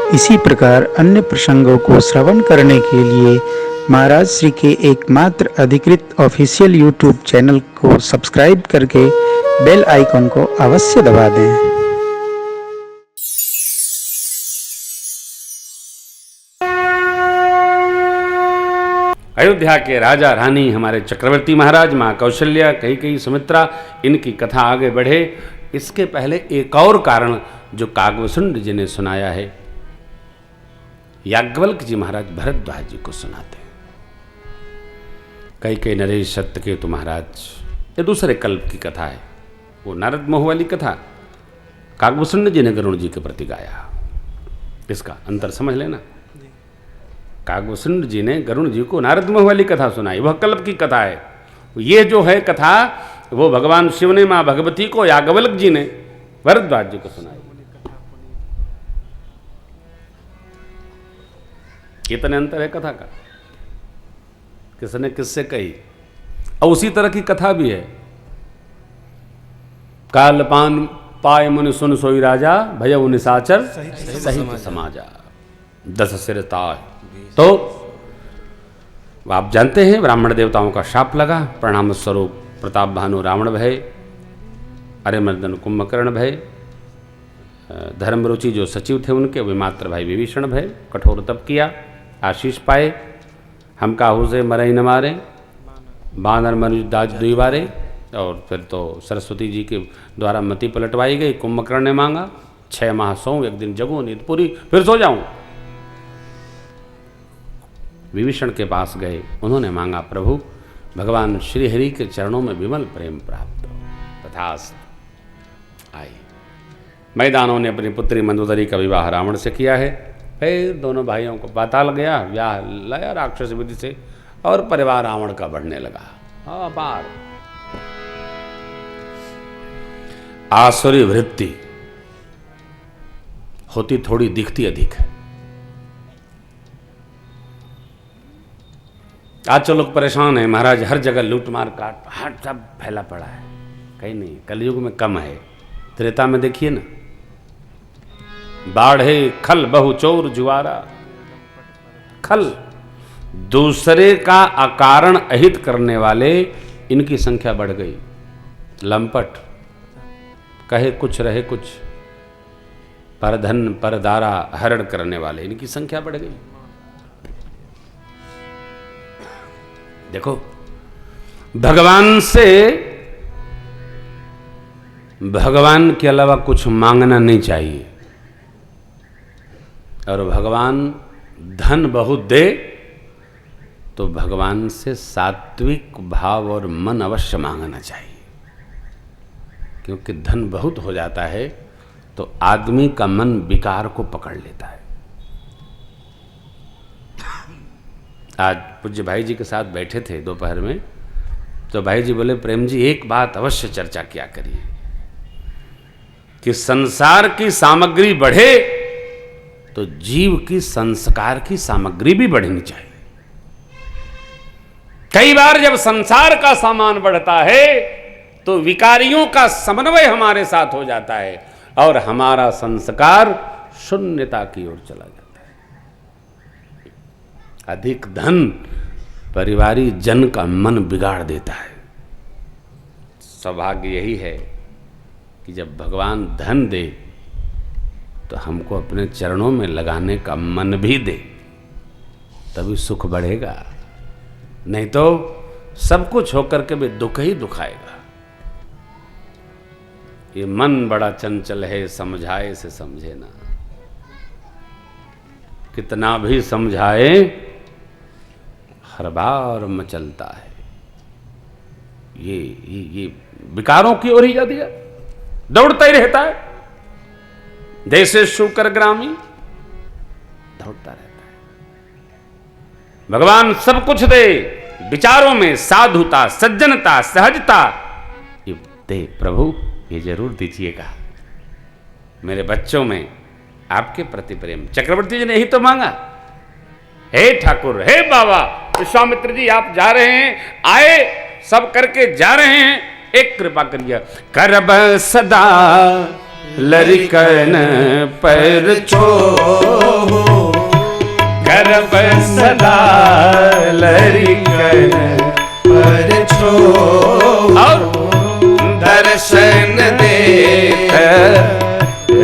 इसी प्रकार अन्य प्रसंगों को श्रवण करने के लिए महाराज श्री के एकमात्र अधिकृत ऑफिशियल यूट्यूब चैनल को सब्सक्राइब करके बेल आइकन को अवश्य दबा दें। अयोध्या के राजा रानी हमारे चक्रवर्ती महाराज, माँ कौशल्या, कई सुमित्रा, इनकी कथा आगे बढ़े इसके पहले एक और कारण जो काकभूषुंड जी ने सुनाया है, याज्ञवल्क्य जी महाराज भरद्वाज जी को सुनाते हैं। कई नरेश सत्यकेतु महाराज, ये दूसरे कल्प की कथा है। वो नारद मोह वाली कथा काकभूषुंड जी ने गरुण जी के प्रति गाया, इसका अंतर समझ लेना। काकभूषुंड जी ने गरुण जी को नारद मोह वाली कथा सुनाई, वह कल्प की कथा है। ये जो है कथा वो भगवान शिव ने माँ भगवती को, याज्ञवल्क्य जी ने भरद्वाज जी को सुनाई। कितने अंतर है कथा का, किसने किससे कही। और उसी तरह की कथा भी है, कालपान पाय मुनि सुन सोई राजा, भयउ निशाचर सहित समाजा, 10 सिर ताय। तो आप जानते हैं ब्राह्मण देवताओं का शाप लगा, प्रणाम स्वरूप प्रताप भानु रावण भय, अरिमर्दन कुंभकर्ण भय, धर्मरुचि जो सचिव थे उनके वे मात्र भाई विभीषण भय। कठोर तप किया, आशीष पाए, हम काहू से मरई न मारे, बानर मनुज दाज दुई बारे। और फिर तो सरस्वती जी के द्वारा मति पलटवाई गई। कुंभकर्ण ने मांगा 6 माह सोऊं, एक दिन जगूं, नींद पूरी, फिर सो जाऊं। विभीषण के पास गए, उन्होंने मांगा प्रभु भगवान श्री हरि के चरणों में विमल प्रेम प्राप्त हो। तथास्तु। आए मैदानों ने अपनी पुत्री मंदोदरी का विवाह रावण से किया है। फिर दोनों भाइयों को पाताल गया, ब्याह लाया राक्षस विधि से, और परिवार रावण का बढ़ने लगा। अपार आसुरी वृत्ति होती थोड़ी, दिखती अधिक है। आज तो लोग परेशान हैं महाराज, हर जगह लूट मार काट हर सब फैला पड़ा है। कहीं नहीं, कलयुग में कम है। त्रेता में देखिए ना, बाढ़े खल बहु चोर जुआरा। खल दूसरे का अकारण अहित करने वाले, इनकी संख्या बढ़ गई। लंपट, कहे कुछ रहे कुछ, पर धन पर दारा हरण करने वाले, इनकी संख्या बढ़ गई। देखो, भगवान से भगवान के अलावा कुछ मांगना नहीं चाहिए। और भगवान धन बहुत दे तो भगवान से सात्विक भाव और मन अवश्य मांगना चाहिए। क्योंकि धन बहुत हो जाता है तो आदमी का मन विकार को पकड़ लेता है। आज पूज्य भाई जी के साथ बैठे थे दोपहर में, तो भाई जी बोले प्रेम जी एक बात अवश्य चर्चा किया करिए कि संसार की सामग्री बढ़े तो जीव की संस्कार की सामग्री भी बढ़नी चाहिए। कई बार जब संसार का सामान बढ़ता है तो विकारियों का समन्वय हमारे साथ हो जाता है और हमारा संस्कार शून्यता की ओर चला जाता है। अधिक धन परिवारी जन का मन बिगाड़ देता है। सौभाग्य यही है कि जब भगवान धन दे तो हमको अपने चरणों में लगाने का मन भी दे, तभी सुख बढ़ेगा। नहीं तो सब कुछ होकर के भी दुख ही दुखाएगा। ये मन बड़ा चंचल है, समझाए से समझे ना। कितना भी समझाए हर बार मचलता है। ये विकारों की ओर ही जा दिया, दौड़ता ही रहता है। जैसे शूकर ग्रामी दौड़ता रहता है। भगवान सब कुछ दे, विचारों में साधुता, सज्जनता, सहजता ये दे प्रभु, ये जरूर दीजिएगा। मेरे बच्चों में आपके प्रति प्रेम। चक्रवर्ती जी ने यही तो मांगा। हे ठाकुर, हे बाबा, विश्वामित्र जी आप जा रहे हैं, आए सब करके जा रहे हैं, एक कृपा करिए। करब सदा लरिकन पैर छो गर्भ सदा लरिकन पर छो और दर्शन देख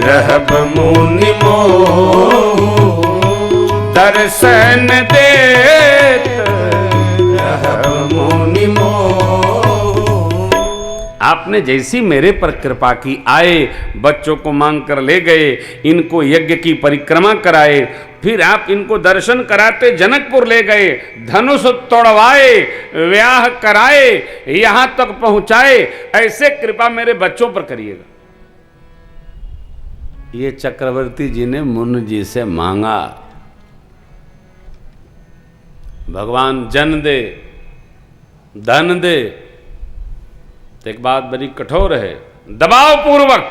रहब मुनि मोह दर्शन देख रहब मुनि मोह। आपने जैसी मेरे पर कृपा की, आए बच्चों को मांग कर ले गए, इनको यज्ञ की परिक्रमा कराए, फिर आप इनको दर्शन कराते जनकपुर ले गए, धनुष तोड़वाए, ब्याह कराए, यहां तक पहुंचाए, ऐसे कृपा मेरे बच्चों पर करिएगा। ये चक्रवर्ती जी ने मुनि जी से मांगा, भगवान जन दे, धन दे, तो एक बात बड़ी कठोर है, दबाव पूर्वक।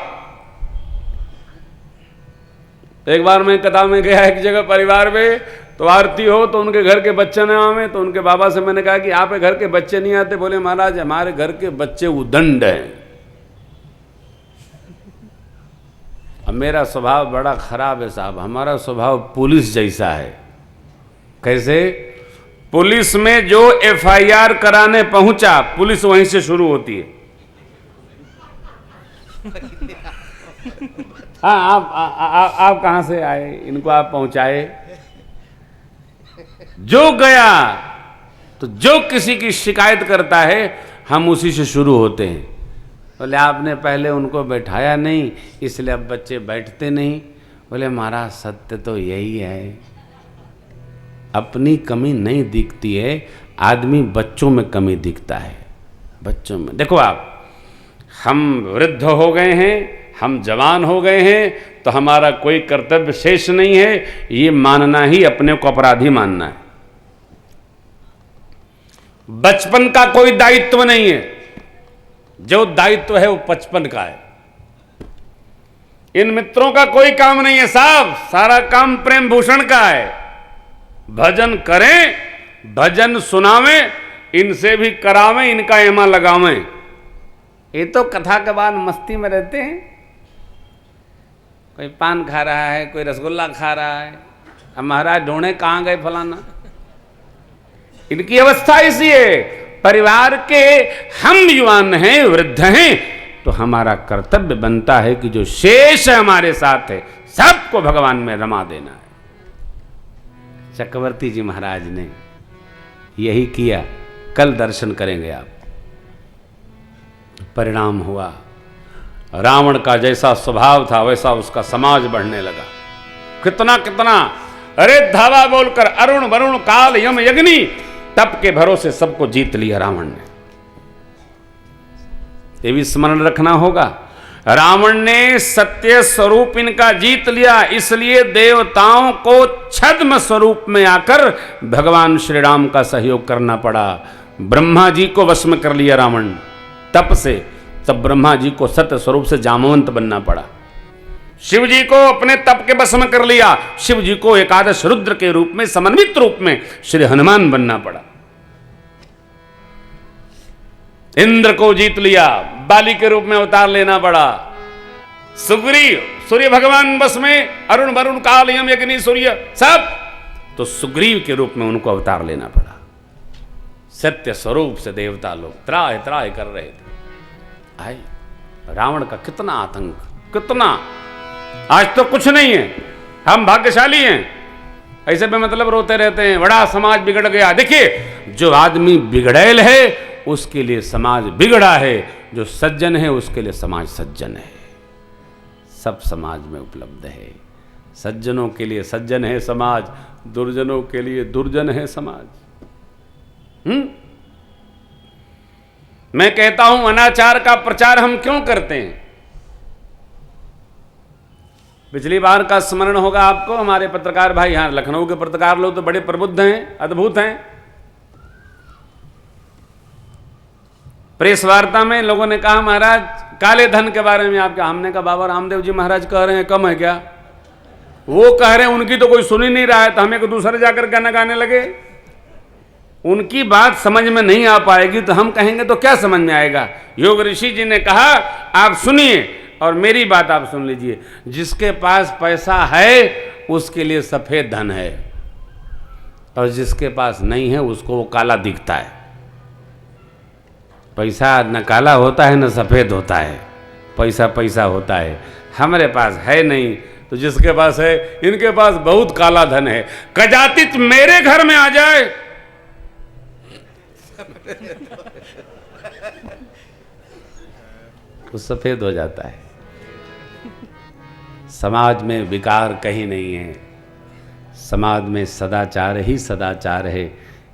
एक बार मैं कथा में गया एक जगह परिवार में, तो आरती हो तो उनके घर के बच्चे न आवे, तो उनके बाबा से मैंने कहा कि आप घर के बच्चे नहीं आते? बोले महाराज हमारे घर के बच्चे उदंड हैं। अब मेरा स्वभाव बड़ा खराब है साहब, हमारा स्वभाव पुलिस जैसा है। कैसे? पुलिस में जो एफआईआर कराने पहुंचा, पुलिस वहीं से शुरू होती है। हाँ, आप कहां से आए, इनको आप पहुंचाए। जो गया तो जो किसी की शिकायत करता है हम उसी से शुरू होते हैं। बोले आपने पहले उनको बैठाया नहीं, इसलिए अब बच्चे बैठते नहीं। बोले महाराज सत्य तो यही है, अपनी कमी नहीं दिखती है, आदमी बच्चों में कमी दिखता है। बच्चों में देखो आप, हम वृद्ध हो गए हैं, हम जवान हो गए हैं, तो हमारा कोई कर्तव्य शेष नहीं है, ये मानना ही अपने को अपराधी मानना है। बचपन का कोई दायित्व नहीं है, जो दायित्व है वो बचपन का है। इन मित्रों का कोई काम नहीं है साहब, सारा काम प्रेम भूषण का है। भजन करें, भजन सुनावें, इनसे भी करावें, इनका एमा लगावें। ये तो कथा के बाद मस्ती में रहते हैं, कोई पान खा रहा है, कोई रसगुल्ला खा रहा है। अब महाराज ढूंढे कहाँ गए फलाना। इनकी अवस्था इसी है। परिवार के हम युवान हैं, वृद्ध हैं, तो हमारा कर्तव्य बनता है कि जो शेष है हमारे साथ है, सबको भगवान में रमा देना है। चक्रवर्ती जी महाराज ने यही किया। कल दर्शन करेंगे आप। परिणाम हुआ, रावण का जैसा स्वभाव था वैसा उसका समाज बढ़ने लगा। कितना कितना, अरे धावा बोलकर अरुण वरुण काल यम यज्ञनी, तप के भरोसे सबको जीत लिया रावण ने। ये भी स्मरण रखना होगा, रावण ने सत्य स्वरूप इनका जीत लिया, इसलिए देवताओं को छद्म स्वरूप में आकर भगवान श्री राम का सहयोग करना पड़ा। ब्रह्मा जी को वश में कर लिया रावण तप से, तब ब्रह्मा जी को सत्य स्वरूप से जामवंत बनना पड़ा। शिव जी को अपने तप के वश में कर लिया, शिव जी को एकादश रुद्र के रूप में, समन्वित रूप में श्री हनुमान बनना पड़ा। इंद्र को जीत लिया, बाली के रूप में अवतार लेना पड़ा। सुग्रीव, सूर्य भगवान बस में, अरुण वरुण काल यम यज्ञनी सूर्य सब, तो सुग्रीव के रूप में उनको अवतार लेना पड़ा। सत्य स्वरूप से देवता लोग त्राह त्राह कर रहे थे। आए रावण का कितना आतंक, कितना। आज तो कुछ नहीं है, हम भाग्यशाली हैं, ऐसे में मतलब रोते रहते हैं बड़ा समाज बिगड़ गया। देखिए, जो आदमी बिगड़ैल है उसके लिए समाज बिगड़ा है, जो सज्जन है उसके लिए समाज सज्जन है। सब समाज में उपलब्ध है। सज्जनों के लिए सज्जन है समाज, दुर्जनों के लिए दुर्जन है समाज। मैं कहता हूं अनाचार का प्रचार हम क्यों करते हैं? पिछली बार का स्मरण होगा आपको, हमारे पत्रकार भाई, यहां लखनऊ के पत्रकार लोग तो बड़े प्रबुद्ध हैं, अद्भुत हैं। प्रेस वार्ता में लोगों ने कहा महाराज काले धन के बारे में आप क्या? हमने कहा बाबा रामदेव जी महाराज कह रहे हैं कम है क्या? वो कह रहे हैं, उनकी तो कोई सुन ही नहीं रहा है, तो हमें को दूसरे जाकर गाना गाने लगे। उनकी बात समझ में नहीं आ पाएगी तो हम कहेंगे तो क्या समझ में आएगा? योग ऋषि जी ने कहा आप सुनिए और मेरी बात आप सुन लीजिए, जिसके पास पैसा है उसके लिए सफेद धन है, और जिसके पास नहीं है उसको वो काला दिखता है। पैसा न काला होता है न सफेद होता है, पैसा पैसा होता है। हमारे पास है नहीं, तो जिसके पास है, इनके पास बहुत काला धन है, कदाचित मेरे घर में आ जाए तो सफेद हो जाता है। समाज में विकार कहीं नहीं है, समाज में सदाचार ही सदाचार है,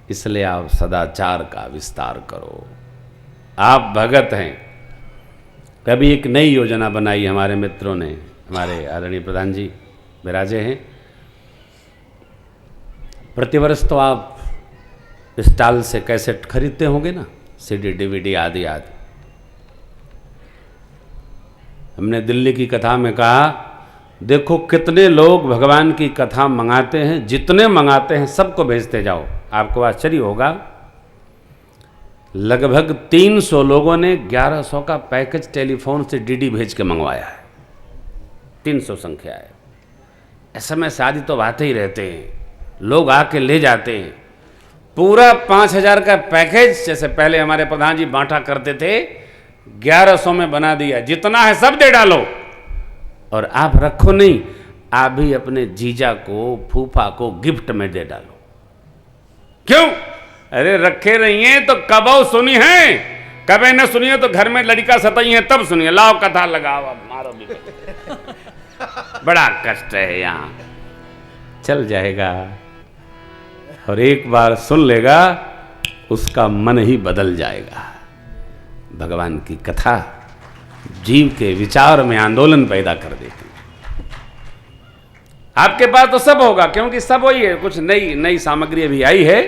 इसलिए आप सदाचार का विस्तार करो। आप भगत हैं। कभी एक नई योजना बनाई हमारे मित्रों ने, हमारे आदरणीय प्रधान जी विराजे हैं। प्रतिवर्ष तो आप स्टॉल से कैसेट खरीदते होंगे ना, सीडी डीवीडी आदि आदि। हमने दिल्ली की कथा में कहा, देखो कितने लोग भगवान की कथा मंगाते हैं, जितने मंगाते हैं सबको भेजते जाओ। आपको आश्चर्य होगा, लगभग 300 लोगों ने 1100 का पैकेज टेलीफोन से डीडी भेज के मंगवाया है। 300 संख्या है। ऐसे में शादी तो आते ही रहते हैं, लोग आके ले जाते हैं। पूरा 5000 का पैकेज जैसे पहले हमारे प्रधान जी बांटा करते थे, 1100 में बना दिया। जितना है सब दे डालो, और आप रखो नहीं, आप भी अपने जीजा को, फूफा को गिफ्ट में दे डालो। क्यों? अरे रखे रहिए तो कबो सुनी है, कभी न सुनिए तो घर में लड़का सताई है तब सुनिए। लाओ कथा लगाओ, अब मारो भी। बड़ा कष्ट है यहाँ। चल जाएगा, और एक बार सुन लेगा उसका मन ही बदल जाएगा। भगवान की कथा जीव के विचार में आंदोलन पैदा कर देती है। आपके पास तो सब होगा, क्योंकि सब वही है। कुछ नई नई सामग्री भी आई है,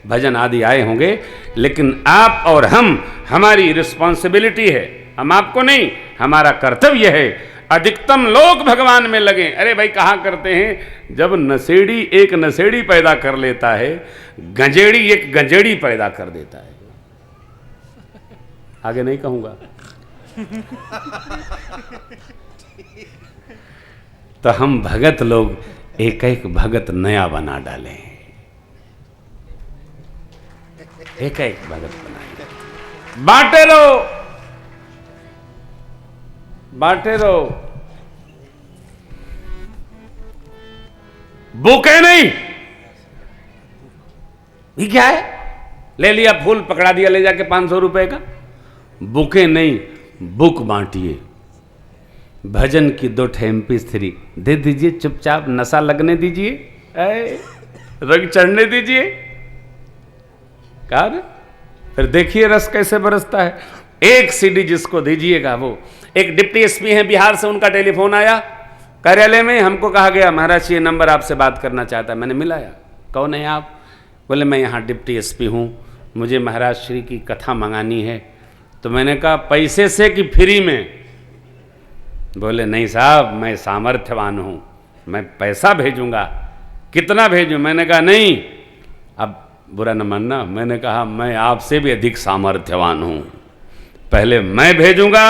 भजन आदि आए होंगे, लेकिन आप और हम, हमारी रिस्पॉन्सिबिलिटी है। हम आपको नहीं, हमारा कर्तव्य है अधिकतम लोग भगवान में लगे। अरे भाई कहा करते हैं, जब नशेड़ी एक नशेड़ी पैदा कर लेता है, गंजेड़ी एक गंजेड़ी पैदा कर देता है। आगे नहीं कहूंगा। तो हम भगत लोग एक एक भगत नया बना डालें, एक एक भगत बनाए, बांटे रहो, बांटे रहो, बुके नहीं। ये क्या है? ले लिया फूल, पकड़ा दिया ले जाके 500 रुपए का। बुके नहीं, बुक बांटिए। भजन की 2 MP3 दे दीजिए, चुपचाप नशा लगने दीजिए, रंग चढ़ने दीजिए। कहा, फिर देखिए रस कैसे बरसता है। एक CD जिसको दीजिएगा, वो एक डिप्टी SP है बिहार से, उनका टेलीफोन आया कार्यालय में। हमको कहा गया, महाराज ये नंबर आपसे बात करना चाहता है। मैंने मिलाया। कौन है आप? बोले मैं यहाँ डिप्टी SP हूँ, मुझे महाराज श्री की कथा मंगानी है। तो मैंने कहा पैसे से कि फ्री में? बोले नहीं साहब, मैं सामर्थ्यवान हूँ, मैं पैसा भेजूंगा। कितना भेजूं? मैंने कहा नहीं, अब बुरा न मानना। मैंने कहा मैं आपसे भी अधिक सामर्थ्यवान हूँ, पहले मैं भेजूंगा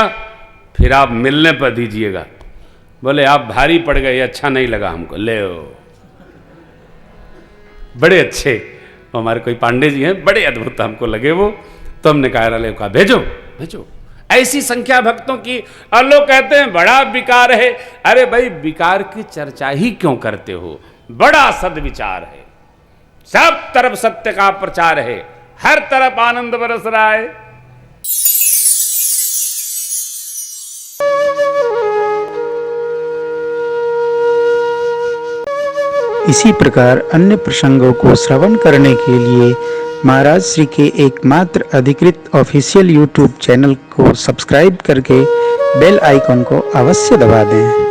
फिर आप मिलने पर दीजिएगा। बोले आप भारी पड़ गए, अच्छा नहीं लगा हमको। ले बड़े अच्छे हमारे कोई पांडे जी हैं, बड़े अद्भुत हमको लगे वो। तो हमने कार्यालय का भेजो भेजो। ऐसी संख्या भक्तों की। और लोग कहते हैं बड़ा विकार है। अरे भाई विकार की चर्चा ही क्यों करते हो? बड़ा सद्विचार है, सब तरफ सत्य का प्रचार है, हर तरफ आनंद बरस रहा है। इसी प्रकार अन्य प्रसंगों को श्रवण करने के लिए महाराज श्री के एकमात्र अधिकृत ऑफिशियल YouTube चैनल को सब्सक्राइब करके बेल आइकन को अवश्य दबा दें।